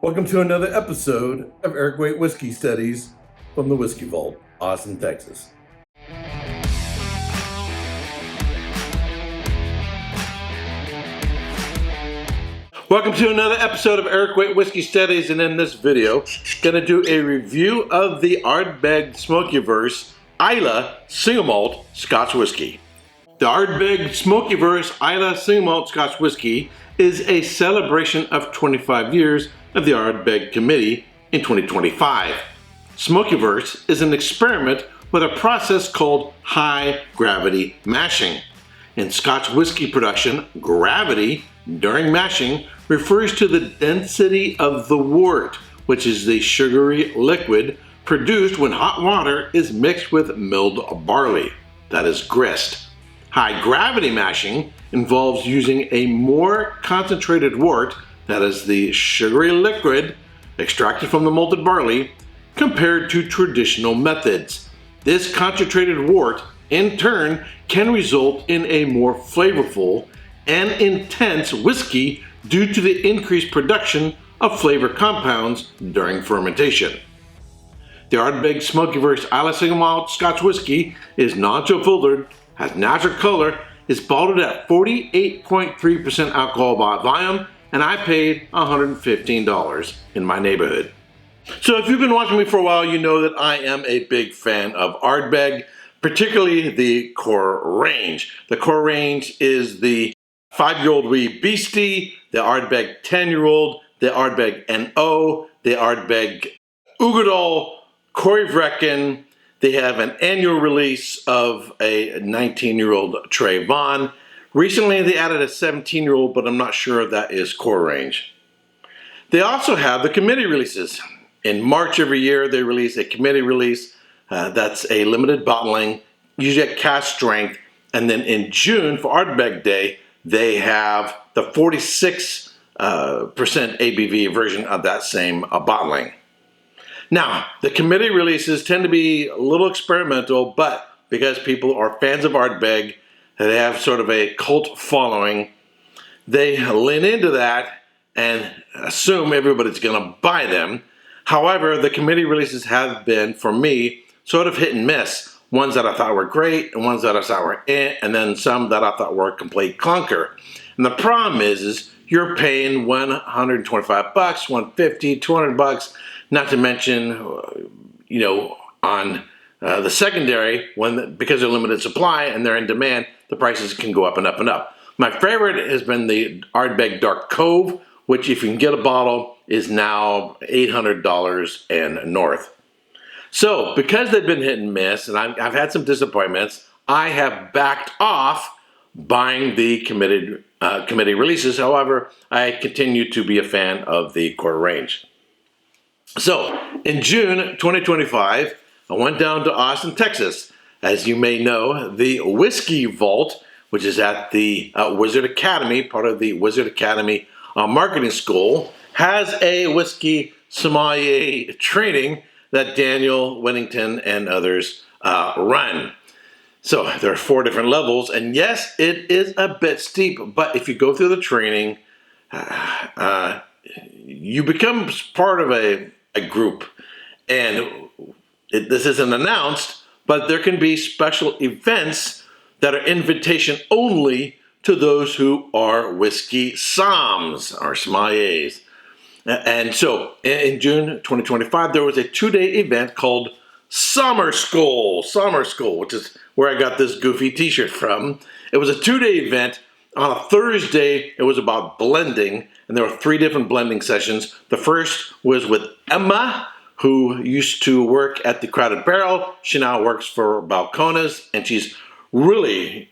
Welcome to another episode of Erik Wait Whiskey Studies from the Whiskey Vault, Austin, Texas. Welcome to another episode of Erik Wait Whiskey Studies, and in this video, going to do a review of the Ardbeg Smokiverse Islay Single Malt Scotch Whisky. The Ardbeg Smokiverse Islay Single Malt Scotch Whisky is a celebration of 25 years of the Ardbeg Committee in 2025. Smokiverse is an experiment with a process called high gravity mashing. In Scotch whisky production, gravity during mashing refers to the density of the wort, which is the sugary liquid produced when hot water is mixed with milled barley, that is grist. High gravity mashing involves using a more concentrated wort, that is the sugary liquid extracted from the malted barley, compared to traditional methods. This concentrated wort, in turn, can result in a more flavorful and intense whiskey due to the increased production of flavor compounds during fermentation. The Ardbeg Smokiverse Islay Single Malt Scotch Whisky is non-chill filtered, has natural color, is bottled at 48.3% alcohol by volume, and I paid $115 in my neighborhood. So if you've been watching me for a while, you know that I am a big fan of Ardbeg, particularly the core range. The core range is the 5-year-old Wee Beastie, the Ardbeg 10-year-old, the Ardbeg NO, the Ardbeg Ugadal, Corey Vrecken. They have an annual release of a 19-year-old Trey Vaughn. Recently, they added a 17-year-old, but I'm not sure if that is core range. They also have the committee releases. In March every year, they release a committee release. That's a limited bottling, usually at cask strength. And then in June, for Ardbeg Day, they have the 46% ABV version of that same bottling. Now, the committee releases tend to be a little experimental, but because people are fans of Ardbeg, they have sort of a cult following, they lean into that and assume everybody's going to buy them. However, the committee releases have been, for me, sort of hit and miss. Ones that I thought were great, and ones that I thought were and then some that I thought were a complete clunker. And the problem is you're paying $125, $150, $200, not to mention, on the secondary, because they're limited supply and they're in demand, the prices can go up and up and up. My favorite has been the Ardbeg Dark Cove, which if you can get a bottle is now $800 and north. So because they've been hit and miss, and I've had some disappointments, I have backed off buying the committee releases. However, I continue to be a fan of the core range. So in June 2025, I went down to Austin, Texas. As you may know, the Whiskey Vault, which is at the Wizard Academy, part of the Wizard Academy Marketing School, has a whiskey sommelier training that Daniel Whittington and others run. So there are 4 different levels, and yes, it is a bit steep, but if you go through the training, you become part of a group. And this isn't announced, but there can be special events that are invitation only to those who are whiskey somms or sommeliers. And so in June 2025, there was a 2-day event called Summer School, which is where I got this goofy t-shirt from. It was a 2-day event. On a Thursday, it was about blending, and there were 3 different blending sessions. The first was with Emma, who used to work at the Crowded Barrel. She now works for Balcones, and she's really,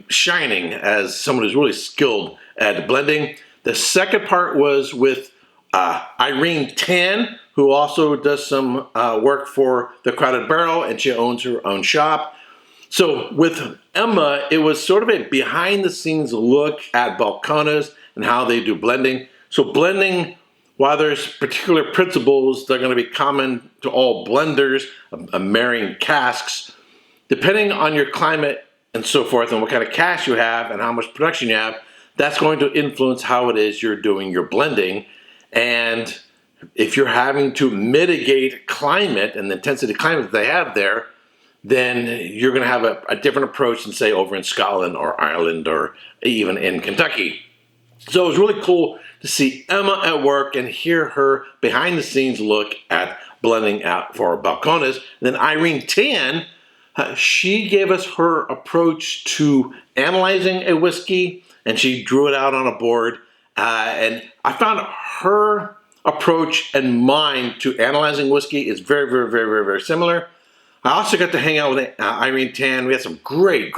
shining as someone who's really skilled at blending. The second part was with Irene Tan, who also does some work for the Crowded Barrel, and she owns her own shop. So with Emma, it was sort of a behind-the-scenes look at Balcones and how they do blending. So blending, while there's particular principles that are going to be common to all blenders, marrying casks, depending on your climate and so forth, and what kind of cask you have and how much production you have, that's going to influence how it is you're doing your blending. And if you're having to mitigate climate and the intensity of climate that they have there, then you're going to have a different approach than, say, over in Scotland or Ireland or even in Kentucky. So it was really cool to see Emma at work and hear her behind the scenes look at blending out for Balcones. And then Irene Tan, she gave us her approach to analyzing a whiskey, and she drew it out on a board. And I found her approach and mine to analyzing whiskey is very, very, very, very, very similar. I also got to hang out with Irene Tan. We had some great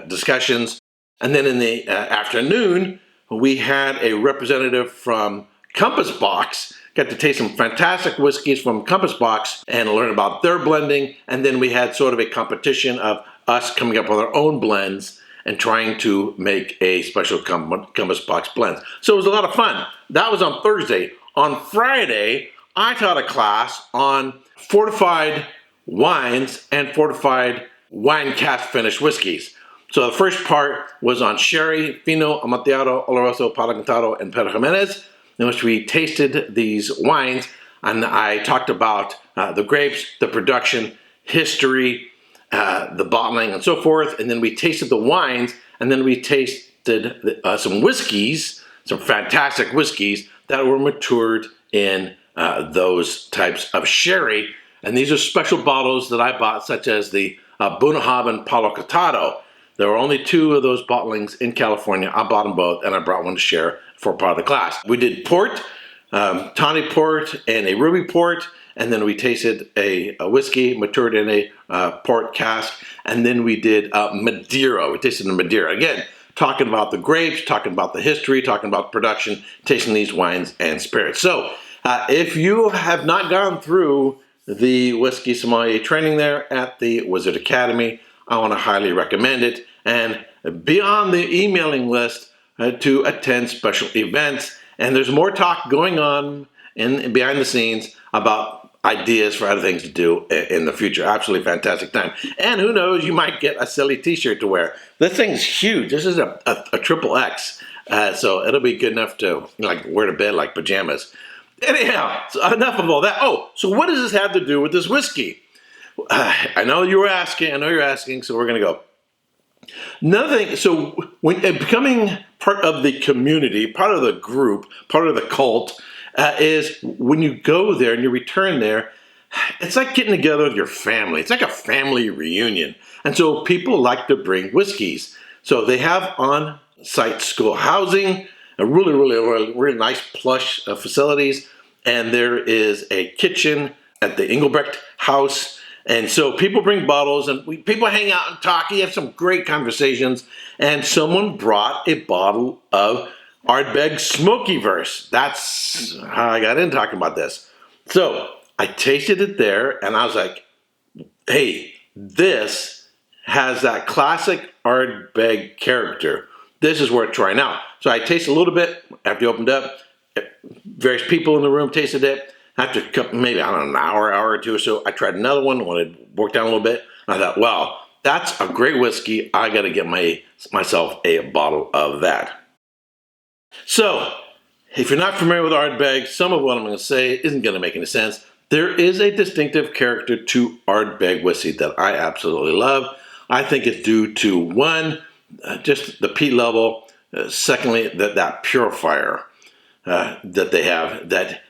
discussions. And then in the afternoon, we had a representative from Compass Box. Got to taste some fantastic whiskeys from Compass Box and learn about their blending. And then we had sort of a competition of us coming up with our own blends and trying to make a special Compass Box blend. So it was a lot of fun. That was on Thursday. On Friday, I taught a class on fortified wines and fortified wine cask finished whiskeys. So the first part was on sherry, fino, amontillado, oloroso, palo cantado, and Pedro Jimenez, in which we tasted these wines, and I talked about the grapes, the production, history, the bottling, and so forth. And then we tasted the wines, and then we tasted some whiskeys, some fantastic whiskeys that were matured in those types of sherry. And these are special bottles that I bought, such as the Bunnahabhain Palo Cantado. There were only 2 of those bottlings in California. I bought them both, and I brought one to share for part of the class. We did port, tawny port, and a ruby port, and then we tasted a whiskey matured in a port cask, and then we did Madeira. We tasted the Madeira. Again, talking about the grapes, talking about the history, talking about production, tasting these wines and spirits. So if you have not gone through the whiskey sommelier training there at the Wizard Academy, I want to highly recommend it, and be on the emailing list to attend special events. And there's more talk going on in behind the scenes about ideas for other things to do in the future. Absolutely fantastic time. And who knows, you might get a silly t-shirt to wear. This thing's huge. This is a triple X. So it'll be good enough to wear to bed like pajamas. Anyhow, so enough of all that. Oh, so what does this have to do with this whiskey? I know you're asking, so we're going to go. Another thing, so when becoming part of the community, part of the group, part of the cult, is when you go there and you return there, it's like getting together with your family. It's like a family reunion. And so people like to bring whiskeys. So they have on-site school housing, a really nice plush facilities, and there is a kitchen at the Engelbrecht house. And so people bring bottles, and people hang out and talk. You have some great conversations. And someone brought a bottle of Ardbeg Smokiverse. That's how I got in talking about this. So I tasted it there, and I was like, hey, this has that classic Ardbeg character. This is worth trying out. So I tasted a little bit after you opened up. Various people in the room tasted it. After maybe, I don't know, an hour or two or so, I tried another one when it worked down a little bit. I thought, wow, that's a great whiskey. I got to get myself a bottle of that. So, if you're not familiar with Ardbeg, some of what I'm going to say isn't going to make any sense. There is a distinctive character to Ardbeg whiskey that I absolutely love. I think it's due to, one, just the peat level. Secondly, that purifier that they have that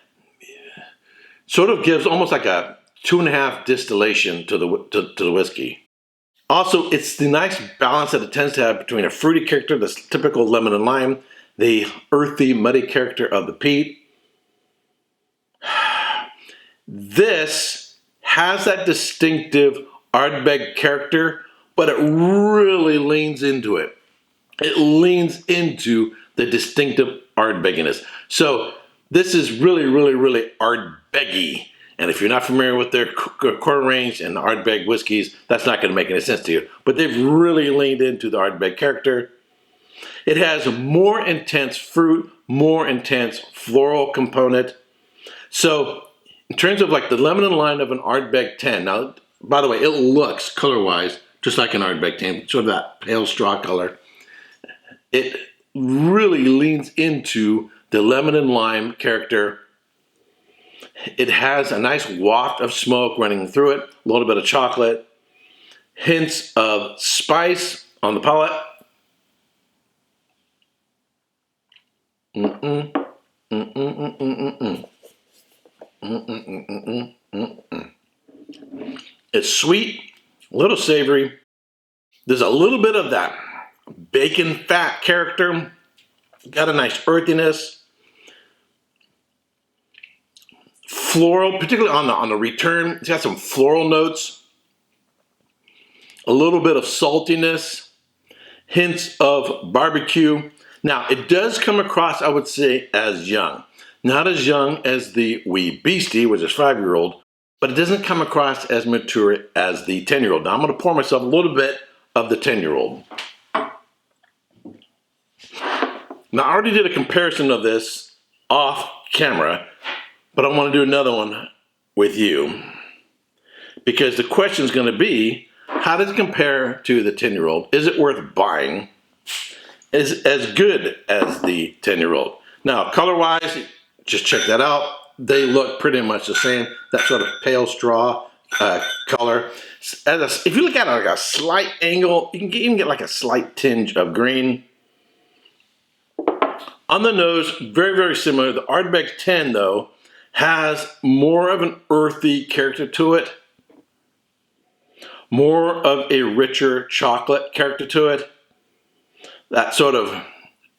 sort of gives almost like a 2.5 distillation to the whiskey. Also, it's the nice balance that it tends to have between a fruity character, the typical lemon and lime, the earthy, muddy character of the peat. This has that distinctive Ardbeg character, but it really leans into it. It leans into the distinctive Ardbegginess. So this is really Ardbeggy. And if you're not familiar with their core range and the Ardbeg whiskeys, that's not going to make any sense to you. But they've really leaned into the Ardbeg character. It has a more intense fruit, more intense floral component. So in terms of like the lemon and lime of an Ardbeg 10, now, by the way, it looks color-wise just like an Ardbeg 10, sort of that pale straw color. It really leans into the lemon and lime character. It has a nice waft of smoke running through it, a little bit of chocolate, hints of spice on the palate. It's sweet, a little savory. There's a little bit of that bacon fat character. Got a nice earthiness. Floral, particularly on the return, it's got some floral notes. A little bit of saltiness. Hints of barbecue. Now, it does come across, I would say, as young. Not as young as the Wee Beastie, which is 5-year-old, but it doesn't come across as mature as the 10-year-old. Now, I'm going to pour myself a little bit of the 10-year-old. Now, I already did a comparison of this off camera, but I want to do another one with you. Because the question is going to be, how does it compare to the 10-year-old? Is it worth buying? Is it as good as the 10-year-old? Now, color-wise, just check that out. They look pretty much the same. That sort of pale straw color. If you look at it like a slight angle, you can even get like a slight tinge of green. On the nose, very, very similar. The Ardbeg 10, though, has more of an earthy character to it. More of a richer chocolate character to it. That sort of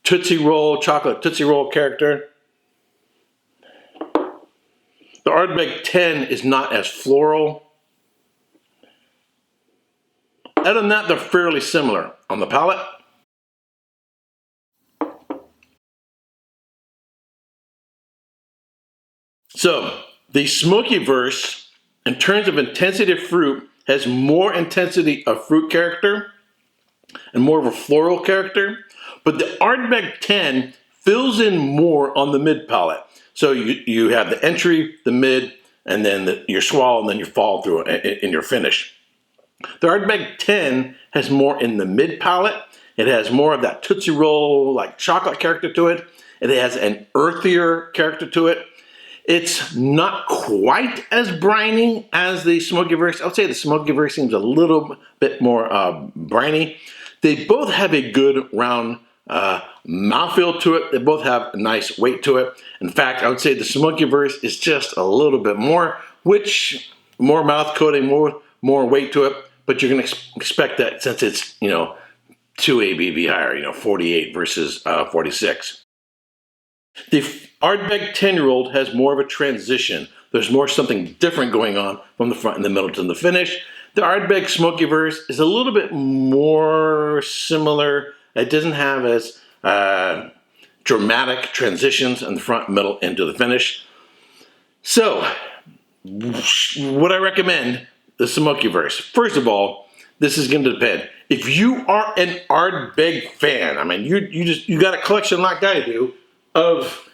Tootsie Roll, chocolate Tootsie Roll character. The Ardbeg 10 is not as floral. Other than that, they're fairly similar on the palate. So, the Smokiverse, in terms of intensity of fruit, has more intensity of fruit character and more of a floral character, but the Ardbeg 10 fills in more on the mid palate. So you have the entry, the mid, and then your swallow, and then your fall through in your finish. The Ardbeg 10 has more in the mid palate. It has more of that Tootsie Roll, like chocolate character to it. It has an earthier character to it. It's not quite as briny as the Smokiverse. I would say the Smokiverse seems a little bit more briny. They both have a good round mouthfeel to it. They both have a nice weight to it. In fact, I would say the Smokiverse is just a little bit more, which more mouth coating, more weight to it. But you're going to expect that since it's 2 ABV higher, 48 versus 46. The Ardbeg 10-year-old has more of a transition. There's more something different going on from the front and the middle to the finish. The Ardbeg Smokiverse is a little bit more similar. It doesn't have as dramatic transitions in the front, middle, into the finish. So, would I recommend the Smokiverse? First of all, this is going to depend. If you are an Ardbeg fan, I mean, you got a collection like I do of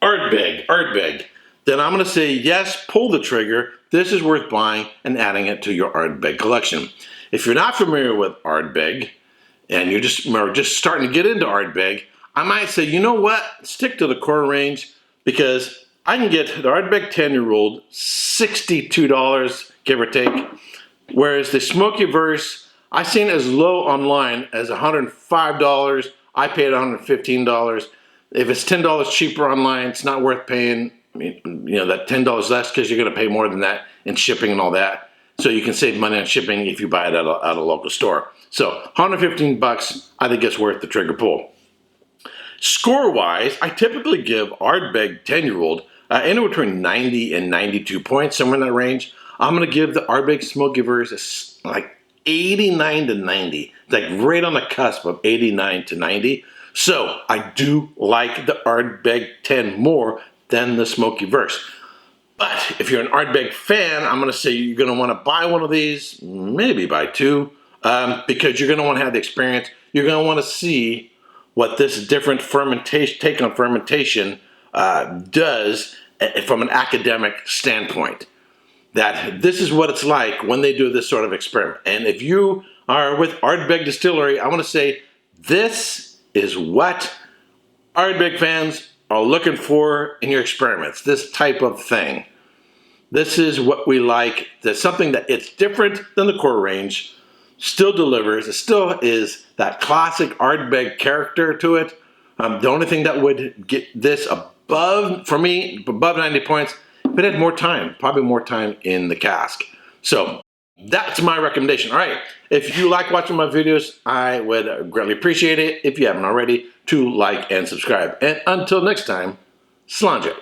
Ardbeg, then I'm going to say yes, pull the trigger. This is worth buying and adding it to your Ardbeg collection. If you're not familiar with Ardbeg and you're just starting to get into Ardbeg, I might say, you know what? Stick to the core range because I can get the Ardbeg 10-year-old $62, give or take, whereas the Smokiverse, I've seen as low online as $105. I paid $115. If it's $10 cheaper online, it's not worth paying, that $10 less because you're going to pay more than that in shipping and all that. So you can save money on shipping if you buy it at a local store. So $115, I think it's worth the trigger pull. Score-wise, I typically give Ardbeg 10-year-old anywhere between 90 and 92 points, somewhere in that range. I'm going to give the Ardbeg Smokiverse like 89 to 90. It's like right on the cusp of 89 to 90. So I do like the Ardbeg 10 more than the Smokiverse. But if you're an Ardbeg fan, I'm going to say you're going to want to buy one of these, maybe buy two, because you're going to want to have the experience. You're going to want to see what this different take on fermentation does from an academic standpoint. That this is what it's like when they do this sort of experiment. And if you are with Ardbeg Distillery, I want to say this is what Ardbeg fans are looking for in your experiments, this type of thing. This is what we like. There's something that it's different than the core range, still delivers. It still is that classic Ardbeg character to it. The only thing that would get this above, for me, above 90 points, if it had more time, probably more time in the cask. So that's my recommendation. All right, if you like watching my videos, I would greatly appreciate it, if you haven't already, to like and subscribe. And until next time, Slàinte.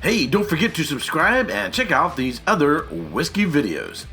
Hey, don't forget to subscribe and check out these other whiskey videos.